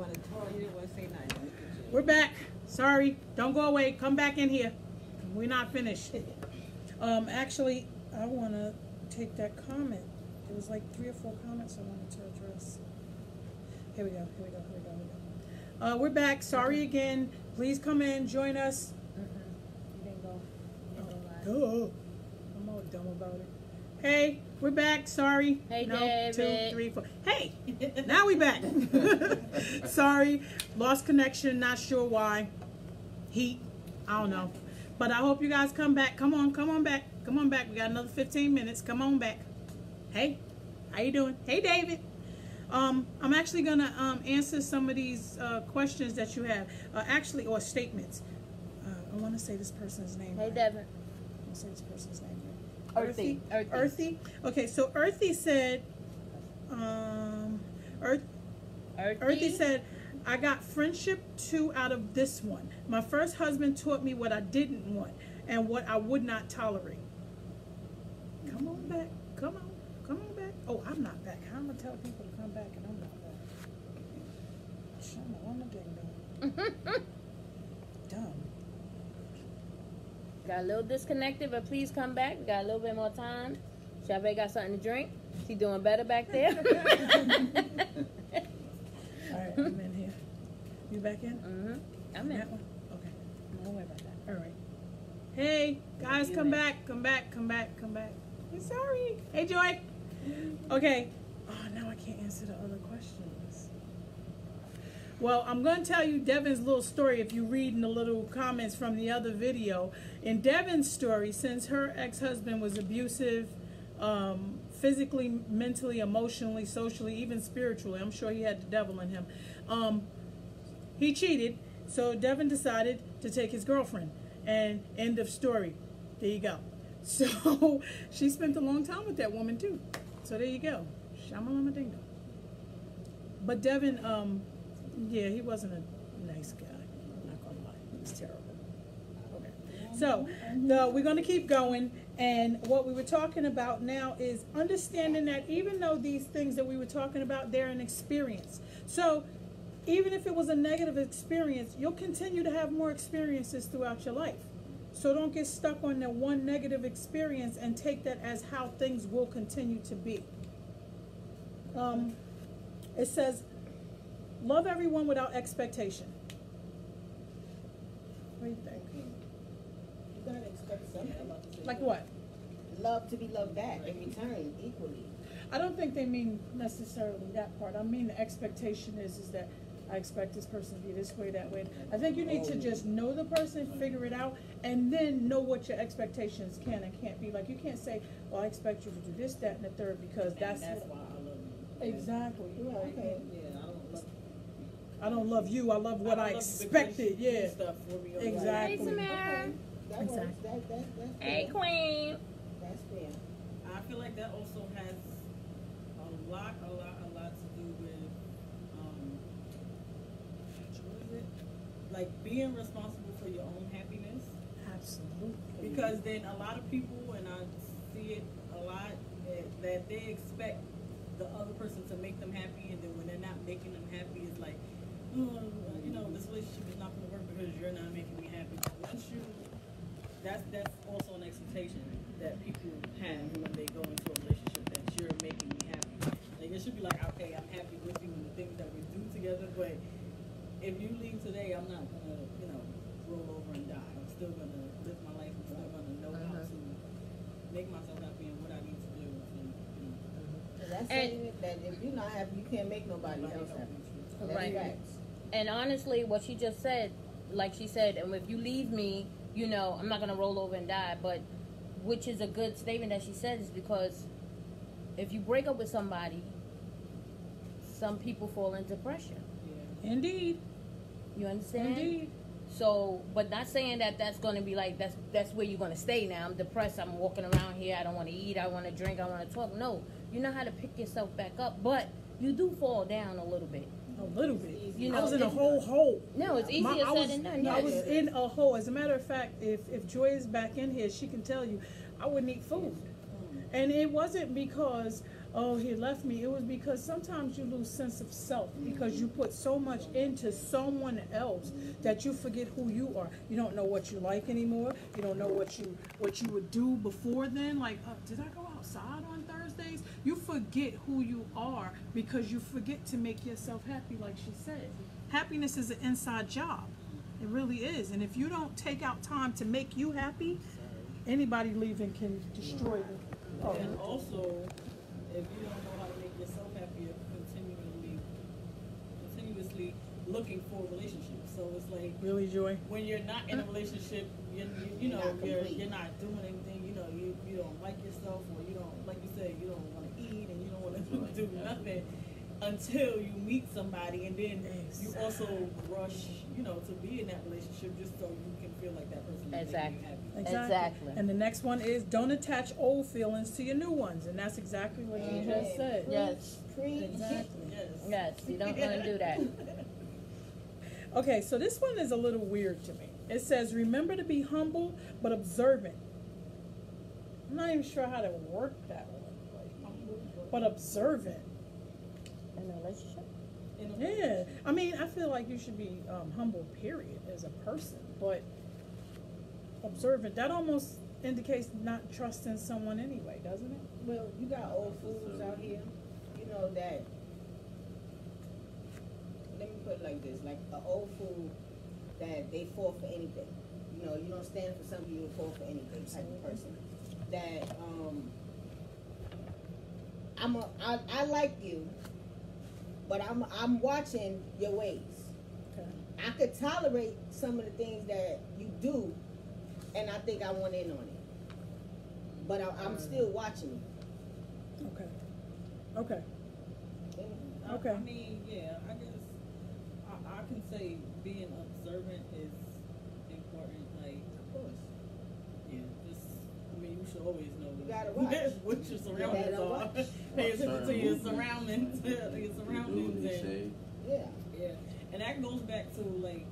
want to talk. You didn't want to say nothing. We're back. Sorry. Don't go away. Come back in here. We're not finished. Actually, I want to take that comment. There was like 3 or 4 comments I wanted to address. Here we go. We're back. Sorry again. Please come in. Join us. You didn't go. Oh, I'm all dumb about it. Hey, we're back. Sorry. Hey, no, David. 2, 3, 4. Hey, now we back. Sorry, lost connection. Not sure why. Heat. I don't know. But I hope you guys come back. Come on back. Come on back. We got another 15 minutes. Come on back. Hey, how you doing? Hey, David. I'm actually gonna answer some of these questions that you have. Actually, or statements. I want to say this person's name. Hey, right. Devin. I want to say this person's name. Right. Earthy. Okay, so Earthy said, Earthy said, I got friendship 2 out of this one. My first husband taught me what I didn't want and what I would not tolerate. Come on back. Come on back. Oh, I'm not back. How am I gonna tell people to come back and I'm not back? I'm a ding dong. Dumb. Got a little disconnected, but please come back. We got a little bit more time. Chavez got something to drink. She doing better back there. All right, I'm in here. You back in? I'm in. That one? Okay. Don't worry about that. All right. Hey, guys, come back. I'm sorry. Hey, Joy. Okay. Oh, now I can't answer the other questions. Well, I'm going to tell you Devin's little story if you read in the little comments from the other video. In Devin's story, since her ex-husband was abusive, physically, mentally, emotionally, socially, even spiritually, I'm sure he had the devil in him, he cheated, so Devin decided to take his girlfriend. And end of story. There you go. So she spent a long time with that woman too. So there you go. Shamalama-ding-dong. But Devin, yeah, he wasn't a nice guy. I'm not gonna lie. He was terrible. Okay. So we're gonna keep going. And what we were talking about now is understanding that even though these things that we were talking about, they're an experience. So even if it was a negative experience, you'll continue to have more experiences throughout your life. So don't get stuck on that one negative experience and take that as how things will continue to be. It says, love everyone without expectation. What do you think? You gotta expect something. Like what? Love to be loved back in return equally. I don't think they mean necessarily that part. I mean the expectation is that I expect this person to be this way, that way. I think you need to just know the person, figure it out, and then know what your expectations can and can't be. Like you can't say, well, I expect you to do this, that, and the third because that's why I love you. Exactly. Yeah, okay. I don't love you. I love what I expected. Yeah. Stuff for me. Exactly. Hey, Samara. Exactly. That's Hey, fair. Queen. That's fair. I feel like that also has a lot to do with what is it? Like being responsible for your own happiness. Absolutely. Because then a lot of people, and I see it a lot, that they expect the other person to make them happy, and then when they're not making them happy, it's like, oh, you know, this relationship is not going to work because you're not making me happy. Once you, that's also an expectation that people have when they go into a relationship, that you're making me happy. Like it should be like, okay, I'm happy with you and the things that we do together, but if you leave today, I'm not gonna, roll over and die. I'm still gonna live my life. I'm still gonna know how to make myself happy and what I need to do. That's saying that if you're not happy, you can't make nobody else happy. That's Right. facts. And honestly, what she just said, like she said, and if you leave me, I'm not gonna roll over and die. But which is a good statement that she said, is because if you break up with somebody, some people fall into depression. Yeah. Indeed. You understand? Indeed. So, but not saying that that's going to be like, that's where you're going to stay now. I'm depressed. I'm walking around here. I don't want to eat. I want to drink. I want to talk. No, you know how to pick yourself back up. But you do fall down a little bit. A little bit. You I know, was in a whole hole. No, it's easier said than done. I Yes. was in a hole. As a matter of fact, if Joy is back in here, she can tell you, I wouldn't eat food. And it wasn't because oh, he left me, it was because sometimes you lose sense of self because you put so much into someone else that you forget who you are. You don't know what you like anymore. You don't know what you would do before then. Like, did I go outside on Thursdays? You forget who you are because you forget to make yourself happy, like she said. Happiness is an inside job. It really is. And if you don't take out time to make you happy, anybody leaving can destroy you. Oh. And also, if you don't know how to make yourself happy, you're continuously looking for relationships. So it's like, Really, Joy? when you're not in a relationship, you know, you're not doing anything. You know, you don't like yourself, or you don't, like you said, you don't want to eat and you don't want to do nothing until you meet somebody, and then you also rush, you know, to be in that relationship just so you can feel like that person is making you happy. Exactly. And the next one is don't attach old feelings to your new ones, and that's exactly what you just said. Yes. Exactly. Yes, you don't want to do that. Okay, so this one is a little weird to me. It says, remember to be humble but observant. I'm not even sure how to work that one. Like, humble but observant. In a relationship? Yeah. I mean, I feel like you should be humble, period, as a person. But observant, that almost indicates not trusting someone anyway, doesn't it? Well, you got old fools out here, you know, that, let me put it like this, like an old fool that they fall for anything. You know, you don't stand for something, you fall for anything type of person. That, I like you, but I'm watching your ways. Okay. I could tolerate some of the things that you do, and I think I want in on it. But I'm still watching you. Okay. Okay. Okay. I mean, yeah, I guess I can say being observant is important. Like, Of course. yeah, just, I mean, you should always know You gotta watch. what your surroundings gotta are. watch. Pay attention to your surroundings, and Yeah. yeah, and that goes back to like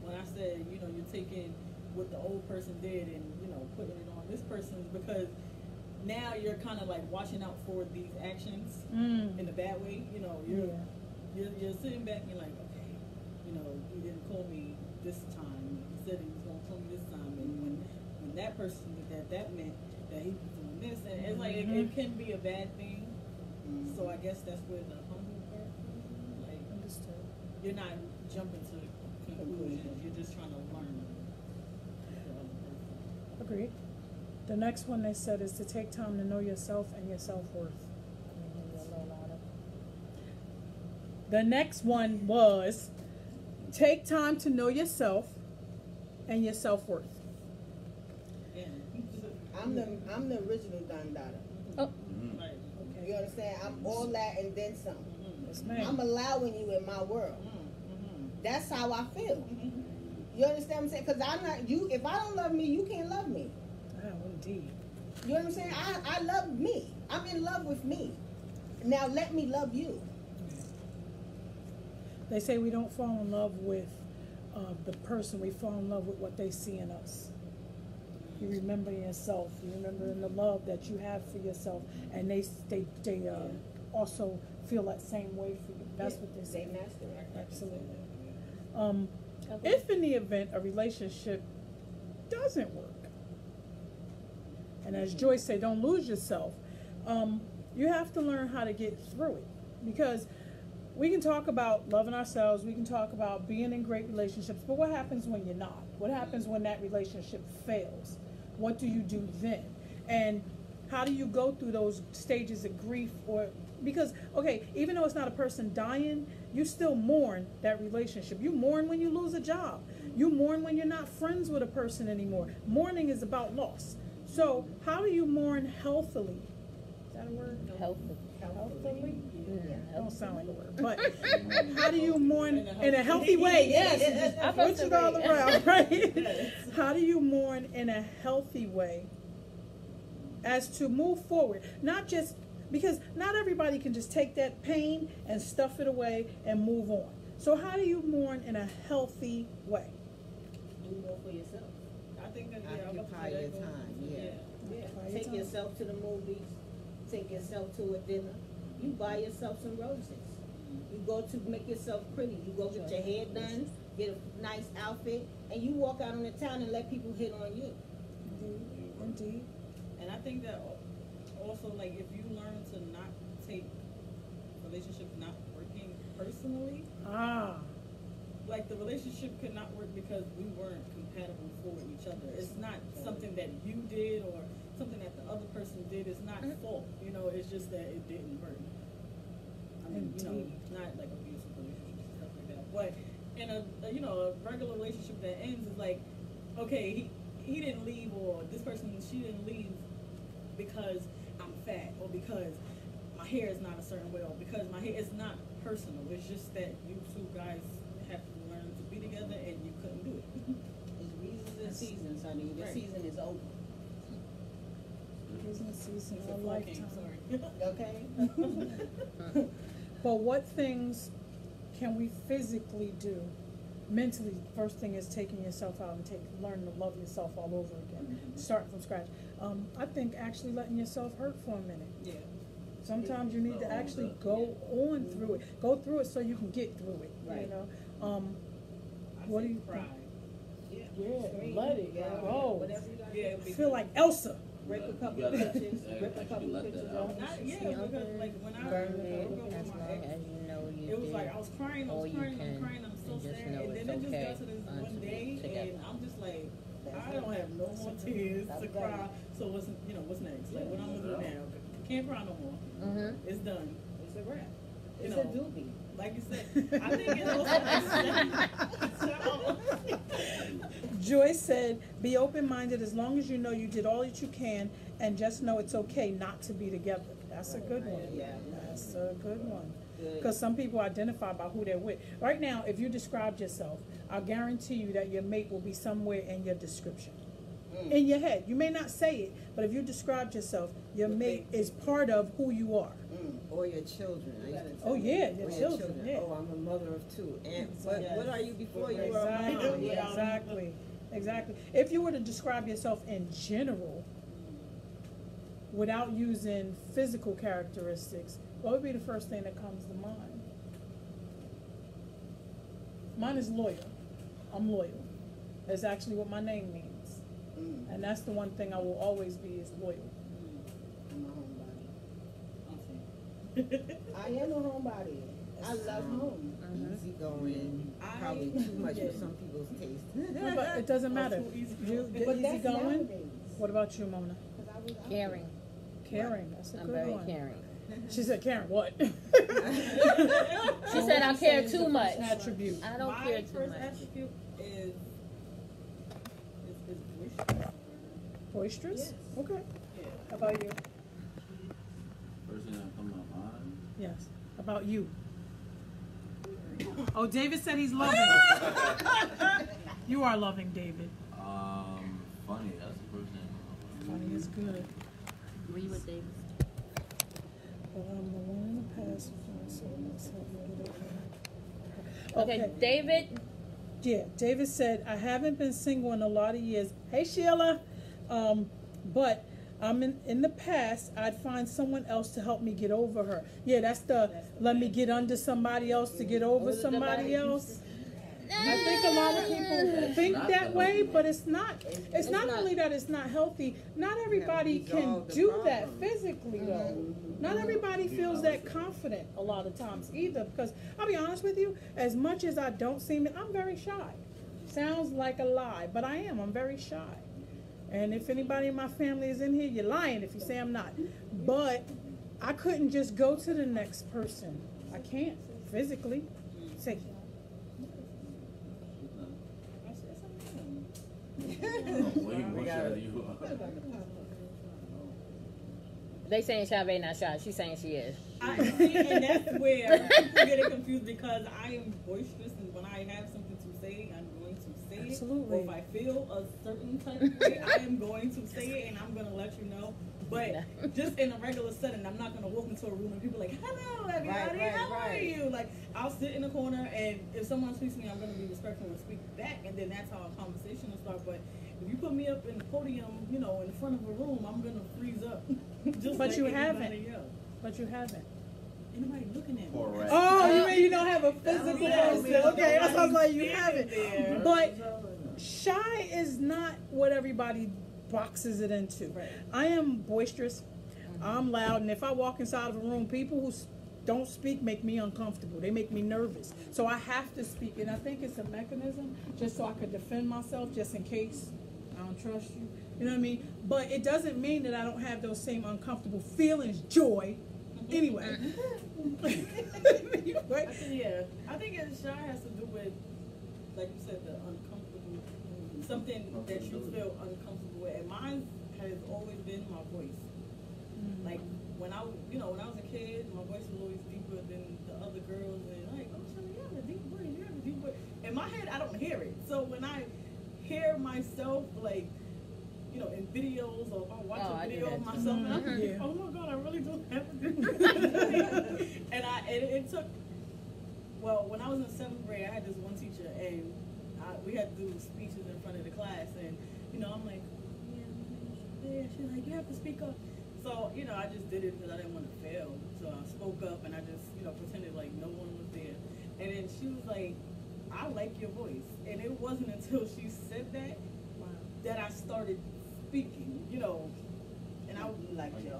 when I said, you know, you're taking what the old person did and, you know, putting it on this person, because now you're kind of like watching out for these actions in a bad way. You know, you're sitting back and you're like, okay, you know, he didn't call me this time. He said he was gonna call me this time, and when that person did that meant that he was doing this, and it's like it can be a bad thing. So I guess that's where the humble part comes in. Like, Understood. you're not jumping to conclusions. You're just trying to learn. Agreed. The next one they said is to take time to know yourself and your self-worth. The next one was take time to know yourself and your self-worth. Yeah. I'm the original Don Dada. Oh. Right. Okay. You understand? I'm all that and then some. Yes, ma'am. I'm allowing you in my world. That's how I feel. You understand what I'm saying? Because I'm not you. If I don't love me, you can't love me. Oh, indeed. You know what I'm saying? I love me. I'm in love with me. Now let me love you. They say we don't fall in love with the person. We fall in love with what they see in us. You remember yourself. You remember in the love that you have for yourself, and they also feel that same way for you. That's what they say. They master it. Absolutely. If in the event a relationship doesn't work, and as Joyce said, don't lose yourself, you have to learn how to get through it. Because we can talk about loving ourselves, we can talk about being in great relationships, but what happens when you're not? What happens when that relationship fails? What do you do then? And how do you go through those stages of grief? Or because, okay, even though it's not a person dying, you still mourn that relationship. You mourn when you lose a job. You mourn when you're not friends with a person anymore. Mourning is about loss. So how do you mourn healthily? Is that a word? Healthy. Healthily? Yeah. Don't sound like a word. But how do you mourn in a healthy way? Yes. Switch it all around, right? How do you mourn in a healthy way as to move forward? Not just, because not everybody can just take that pain and stuff it away and move on. So how do you mourn in a healthy way? Do more for yourself. I think that Occupy your time. Yeah. Occupy your Take time. yourself to the movies. take yourself to a dinner, you buy yourself some roses. You go to make yourself pretty. You go get your hair done, get a nice outfit, and you walk out on the town and let people hit on you. Indeed. And I think that also, like, if you learn to not take relationships not working personally, like the relationship could not work because we weren't compatible for each other. It's not something that you did or something that the other person did. It's not fault. You know, it's just that it didn't work. I mean, you know, not like abusive relationships and stuff like that. But in a regular relationship that ends is like, okay, he didn't leave, or this person, she didn't leave because I'm fat, or because my hair is not a certain way, or because my hair is not personal. It's just that you two guys have to learn to be together, and you couldn't do it. It's reasons and seasons, honey. The season is over. Business season It's a or full lifetime. king, sorry. Okay? But what things can we physically do? Mentally, first thing is taking yourself out and learn to love yourself all over again. Start from scratch. I think actually letting yourself hurt for a minute. Yeah. Sometimes you need to actually go on through it. Go through it so you can get through it. Right. You know. What do you cry? think? Yeah. Yeah, Scream. let it Yeah. go. Whatever you gotta Yeah, do. Feel like Elsa. Rip a couple You gotta pictures. Rip a actually couple let that pictures out. out. Yeah, because like when I Burn broke it up with as my long ex, as you know you it was did. like I was crying, all you can, I'm so and just sad. know And then it's it just okay got to this one until day, we're together. and I'm just like, That's I it. don't have no That's more it. tears That's to done. cry. So what's next? Like what I'm gonna do now? Can't cry no more. Mm-hmm. It's done. It's a wrap. You It's know, a doobie. like you said, I think it's also Joyce said, be open-minded as long as you know you did all that you can, and just know it's okay not to be together. That's a good one. Yeah. That's a good one. Good. Because some people identify by who they're with. Right now, if you described yourself, I'll guarantee you that your mate will be somewhere in your description. In your head. You may not say it, but if you described yourself, your mate is part of who you are. Or your children. I used to Oh, tell yeah, them, your or children, yeah. Oh, I'm a mother of two. And but Yes. what are you before you were a Exactly, mom? Yeah. exactly, exactly. If you were to describe yourself in general, without using physical characteristics, what would be the first thing that comes to mind? Mine is loyal. I'm loyal. That's actually what my name means. And that's the one thing I will always be is loyal. I'm a homebody. I am a homebody. I love home. Easy going. Probably too much for some people's taste. No, but it doesn't matter. You get But easy that's going. nowadays. What about you, Mona? 'Cause I was out Caring. Caring. That's a I'm good very one. caring. She said, Karen, what? She said I care too much. Attribute. I don't my care too first much. attribute is Boisterous? Yes. Okay. yeah. How about you? First thing that comes to my mind. Yes. About you. Oh, David said he's loving. You are loving, David. Funny. That's the first thing. Funny is good. Agree with David. But I'm the one in the past. Okay, David. Yeah, David said, I haven't been single in a lot of years. Hey, Sheila. But I'm in the past, I'd find someone else to help me get over her. Yeah, that's the let me get under somebody else to get over somebody else. I think a lot of people think that way, but it's not. It's not only that it's not healthy. Not everybody can do that physically, though. Not everybody feels that confident a lot of times either. Because I'll be honest with you, as much as I don't seem it, I'm very shy. Sounds like a lie, but I am. I'm very shy. And if anybody in my family is in here, you're lying if you say I'm not. But I couldn't just go to the next person. I can't physically. Say. Way more shy than you are. They saying Chavez not shy. She's saying she is. I see, and that's where people get it confused because I am boisterous, and when I have something to say, I'm going to say Absolutely. it. Or if I feel a certain type of way, I am going to say it, and I'm going to let you know. But just in a regular setting, I'm not going to walk into a room and people like, hello, everybody, how are you? Like, I'll sit in the corner, and if someone speaks to me, I'm going to be respectful and speak back, and then that's how a conversation will start. But if you put me up in the podium, you know, in front of a room, I'm going to freeze up. Just But like you anybody haven't. else. But you haven't. Ain't nobody looking at me. Poor rat. Oh, you mean you don't have a physical Yeah, person? man, Okay, I was like, nobody's you haven't. standing there. But shy is not what everybody boxes it into. Right. I am boisterous. I'm loud, and if I walk inside of a room, people who don't speak make me uncomfortable. They make me nervous. So I have to speak, and I think it's a mechanism just so I could defend myself, just in case I don't trust you. You know what I mean? But it doesn't mean that I don't have those same uncomfortable feelings, joy. Anyway. Anyway. Yeah, I think shy has to do with, like you said, the uncomfortable, something that you feel uncomfortable with. And mine has always been my voice. Like when I was a kid, my voice was always deeper than the other girls, and like, oh, Shelly, you have a deep voice, you have a deep voice. In my head, I don't hear it. So when I hear myself, like, you know, in videos, or if I watch a video of myself, and I'm like, oh my God, I really don't have a deep voice. And it took. Well, when I was in 7th grade, I had this one teacher, and we had to do speeches in front of the class, and you know, I'm like, yeah, she's like, you have to speak up. So, you know, I just did it because I didn't want to fail. So I spoke up, and I just, you know, pretended like no one was there. And then she was like, I like your voice. And it wasn't until she said that that I started speaking, you know. And I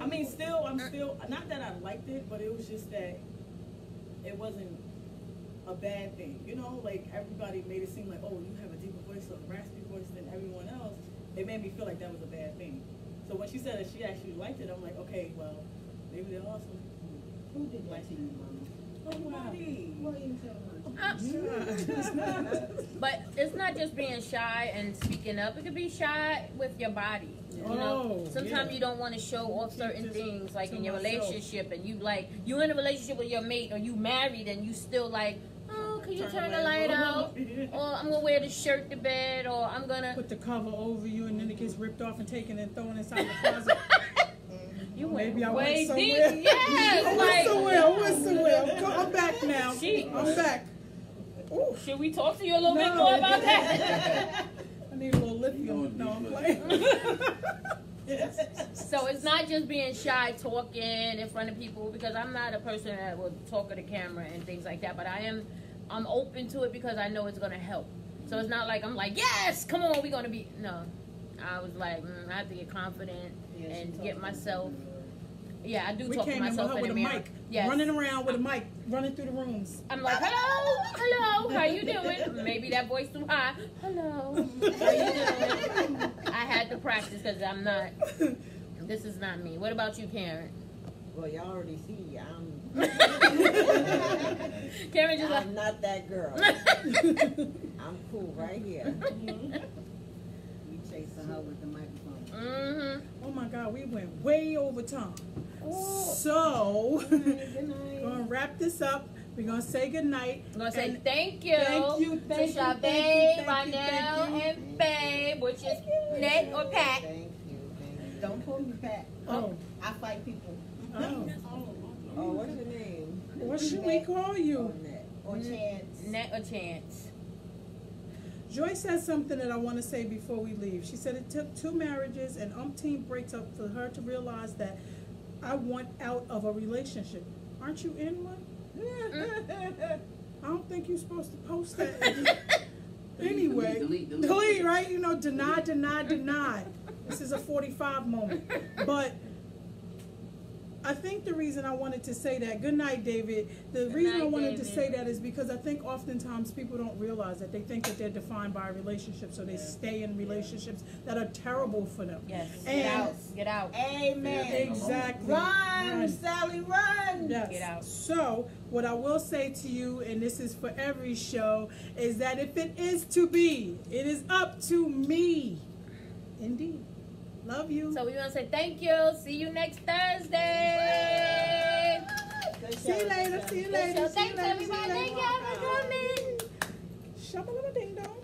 mean, I'm still, not that I liked it, but it was just that it wasn't a bad thing. You know, like everybody made it seem like, oh, you have a deeper voice or a raspy voice than everyone else. It made me feel like that was a bad thing. So when she said that she actually liked it, I'm like, okay, well, maybe they're awesome. Who did that to you, Mama? Nobody. Why you tell Mama? But it's not just being shy and speaking up. It could be shy with your body. You know, sometimes you don't want to show off certain things, like in your relationship, and you in a relationship with your mate, or you married, and you still like, oh, can you turn the light out? Or I'm gonna wear this shirt to bed, or I'm gonna put the cover over you, and then it gets ripped off and taken and thrown inside the closet. You Maybe I way went somewhere. deep. Yes, I went somewhere. I'm back now. I'm back. Ooh. Should we talk to you a little bit more about that? I need a little lithium. No, I'm playing. So it's not just being shy talking in front of people, because I'm not a person that will talk to the camera and things like that, but I'm open to it because I know it's going to help. So it's not like I'm like, yes, come on, we're going to be, no. I was like, I have to get confident and get myself. Yeah, I do talk to myself in the mirror. Mic, yes. running around with a mic, running through the rooms. I'm like, hello, how you doing? Maybe that voice too high. Hello, how you doing? I had to practice because I'm not. This is not me. What about you, Karen? Well, y'all already see, Karen just I'm not that girl. I'm cool right here. We chasing her with the microphone. Oh my God, we went way over time. So, we're going to wrap this up. We're going to say goodnight. I'm going to say thank you, thank to Chavez, Ronell, and Babe, which is Net or Pat. Thank you. Don't call me Pat. Oh. I fight people. Oh. Oh, what is the name? What should we call you? Or Chance. Net or Chance. Joy said something that I want to say before we leave. She said it took 2 marriages and umpteen breaks up for her to realize that I want out of a relationship. Aren't you in one? I don't think you're supposed to post that. Anyway, delete, right? You know, deny. This is a 45 moment. But I think the reason I wanted to say that, good night, David. The reason I wanted to say that is because I think oftentimes people don't realize that. They think that they're defined by a relationship, so they stay in relationships that are terrible for them. Yes. And Get out. Amen. Exactly. Run, Sally, run. Yes. Get out. So, what I will say to you, and this is for every show, is that if it is to be, it is up to me. Indeed. Love you. So we want to say thank you. See you next Thursday. See you later. See you later. So thanks everybody. Thank y'all for coming. Shabba-dabba-ding-dong.